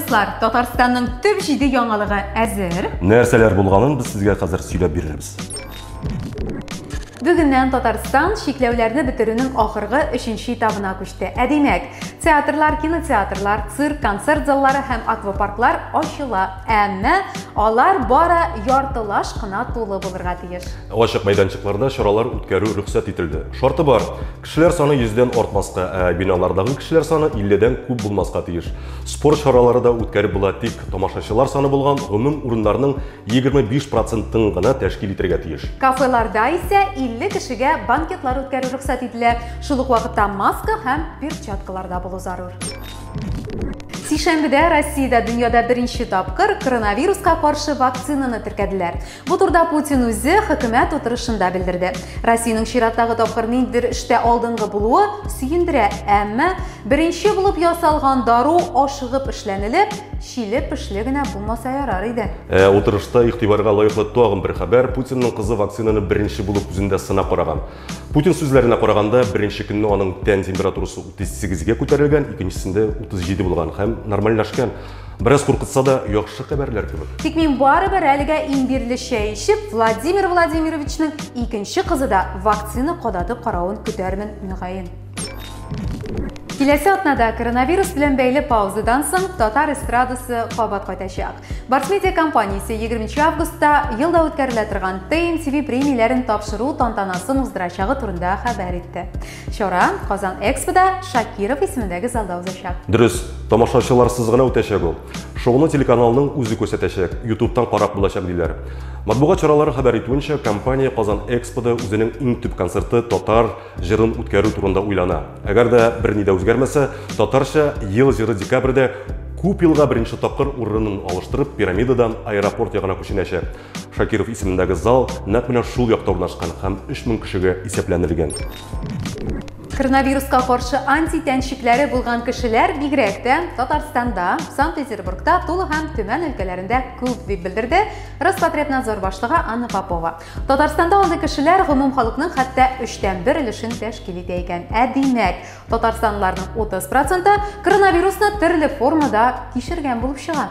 Дуслар, Татарстанның төп җиде яңалыгы әзер. Нәрсәләр булганын без сезгә хәзер сөйләп бирербез. Бүгеннән Татарстан шикләүләрне бетерүнең ахыргы 3нче этабына күчте. Димәк, театрлар, кинотеатрлар, цирк, концерт заллары һәм аквапарклар ачыла. Әмма алар бары яртылаш кына тулы булырга тиеш. Ачык мәйданчыкларда чаралар үткәрү рөхсәт ителде. Шарты бар. Кешеләр саны 100дән артмаска, биналардагы кешеләр саны 50дән күп булмаска тиеш. Спорт чаралары да үткәреп була, тик тамашачылар саны булган гомум урыннарның 25%-ын гына тәшкил итәргә тиеш. Кафеларда исә 50 кешегә банкетлар үткәрү рөхсәт ителә. Шул ук вакытта маска һәм перчаткаларда булу зарур. Сишәмбедә Россиядә дөньяда беренче тапкыр коронавируска каршы вакцинаны теркәделәр. Бу турда Путин үзе хөкүмәт утырышында белдерде. Россиянең чираттагы тапкыр ниндидер эштә алдынгы булуы сөендерә, әмма беренче булып ясалган дару ашыгып эшләнелеп, чилеп эшле генә булмаса ярар иде. Утырышта игътибарга лаеклы тагын бер хәбәр: Путинның кызы вакцинаны беренче булып үзендә сынап караган. Путин сүзләренә караганда, беренче көнне аның тән температурасы 38-гә күтәрелгән, икенчесендә 37 булган һәм нормальлашкан. Бераз куркытса да, яхшы хәбәрләр кебек. Тик мин барыбер әлегә имбирле чәй ичеп, Владимир Владимировичның икенче кызы да вакцина кадатып каравын көтәрмен мөгаен. Киләсе атнада коронавирус белән бәйле паузадан соң Татар эстрадасы кабат кайтачак. Барсмедиа компаниясе 20 августта елда үткәрелә торган ТМТВ премияләрен тапшыру тантанасын уздырачагы турында хәбәр итте. Чара Казан Экспода Шакиров исемендәге залда узачак. Дөрес, тамашачыларсыз гына үтәчәк ул. Шоуны телеканалның үзе күрсәтәчәк, YouTube-тан карап булачак диләр. Матбугат чаралары хәбәр итүенчә, компания Казан Экспода үзенең иң төп концерты татар җырын үткәрү турында уйлана. Әгәр дә берни дә үзгәрмәсә, татарча ел җыры декабрьдә күп елга беренче тапкыр урынын алыштырып, пирамидадан аэропорт ягына күченәчәк. Шакиров исемендәге зал нәкъ менә шул якта урнашкан һәм 3000 кешегә исәпләнелгән. Коронавируска каршы антитәнчекләре булган кешеләр бигрәк тә Татарстанда, Санкт-Петербургта, Тулы һәм Төмән өлкәләрендә күп дип белдерде Роспотребнадзор башлыгы Анна Попова. Татарстанда андый кешеләр гомум халыкның хәтта 3/1 өлешен тәшкил итә икән. Димәк, татарстанлыларның 30% коронавирусны төрле формада кичергән булып чыга.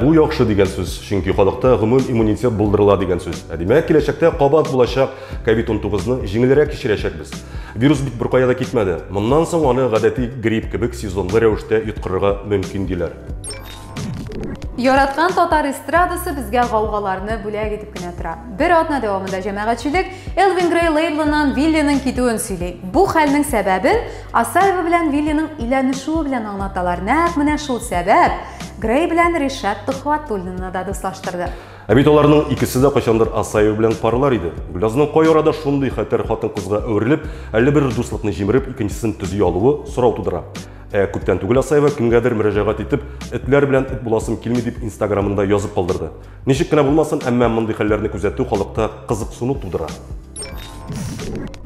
Бу яхшы дигән сүз, чөнки халыкта гомум иммунитет булдырыла дигән сүз. Димәк, киләчәктә кабат булачак COVID-19-ны җиңелрәк кичерәчәкбез. Вирус бит беркая да китмәде. Моннан соң аны гадәти грипп кебек сезонлы рәвештә йоткырырга мөмкин диләр. Яраткан татар эстрадасы безгә гаугаларны бүләк итеп кенә тора. Бер атна дәвамында җәмәгатьчелек Элвин Грей лейблынан Виллиның китүен сөйли. Бу хәлнең сәбәбен Асаева белән Виллиның иләнешүе белән аңлаталар. Нәкъ менә шул сәбәп Грей белән Ришат Тухватуллинны да дуслаштырды. Бит аларның икесе дә кайчандыр Асаева белән парлар иде. Гөлязның кай арада шундый хәтер хатын-кызга әверелеп, әллә бер дуслыкны җимереп, икенчесен төзи алуы сорау тудыра. Күптән түгел Асаева кемгәдер мөрәҗәгать итеп, этләр белән эт буласым килми дип Инстаграмында язып калдырды. Ничек кенә булмасын, әмма мондый хәлләрне күзәтү халыкта кызыксыну тудыра.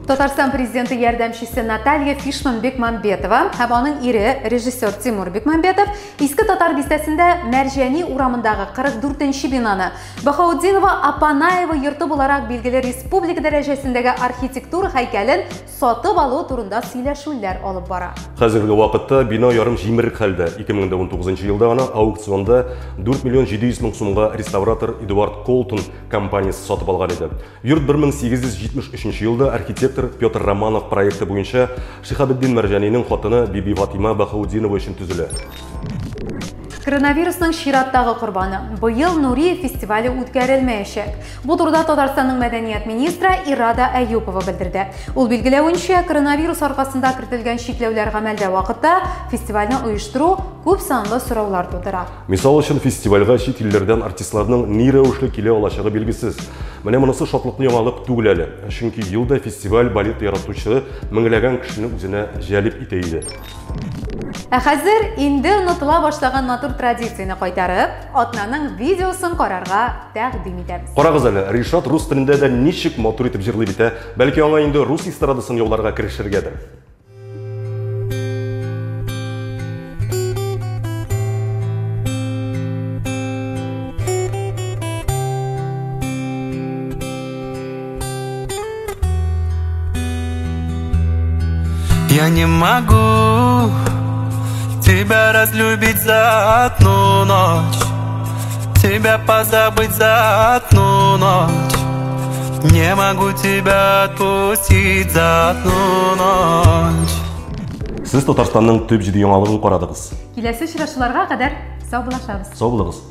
Татарстан президенты ярдәмчесе Наталья Фишман-Бекмамбетова һәм аның ире режиссер Тимур Бекмамбетов Иске Татар бистәсендә Мәрҗәни урамындагы 44нче бинаны Баһаутдинова Апанаева йорты буларак билгеле республика дәрәҗәсендәге архитектура һәйкәлен сатып алу турында сөйләшүләр алып бара. Хәзерге вакытта бина ярым җимерек хәлдә. 2019 елда аны аукционда 4 миллион 700 мең сумга реставратор Эдуард Колтон компаниясе сатып алган иде. Йорт 1873 елда архитектор Петр Романов проекты буенча Шихабеддин Мәрҗәнинең хатыны Биби Фатима Баһаутдинова өчен төзелә. Коронавирусның чираттагы корбаны. Быел Нуриев фестивале үткәрелмәячәк. Бу турыда Татарстанның мәдәният министры Ирада Әюпова белдерде. Ул билгеләвенчә, коронавирус аркасында кертелгән чикләүләр гамәлдә вакытта фестивальне оештыру күп санлы сораулар тудыра. Мисал өчен фестивальгә чит илләрдән артистларның ни рәвешле килә алачагы белгесез. Менә монысы шатлыклы яңалык түгел әле. Чөнки елда фестиваль балет яратучы меңләгән кешене үзенә җәлеп итә иде. Хәзер инде онытыла башлаган матур традицияне кайтарып, атнаның видеосын карарга тәкъдим итәбез. Карагыз әле, Ришат рус телендә дә ничек матур итеп җырлый бит, бәлки аңа инде рус эстрадасын яуларга керешергәдер. Я не могу Тебя разлюбить за одну ночь, тебя позабыть за одну ночь. Не могу тебя отпустить за одну ночь. Сіз Татарстанның төп җиде яңалыгын карадыгыз. Киләсе очрашуларга кадәр сау булашабыз. Сау булыгыз.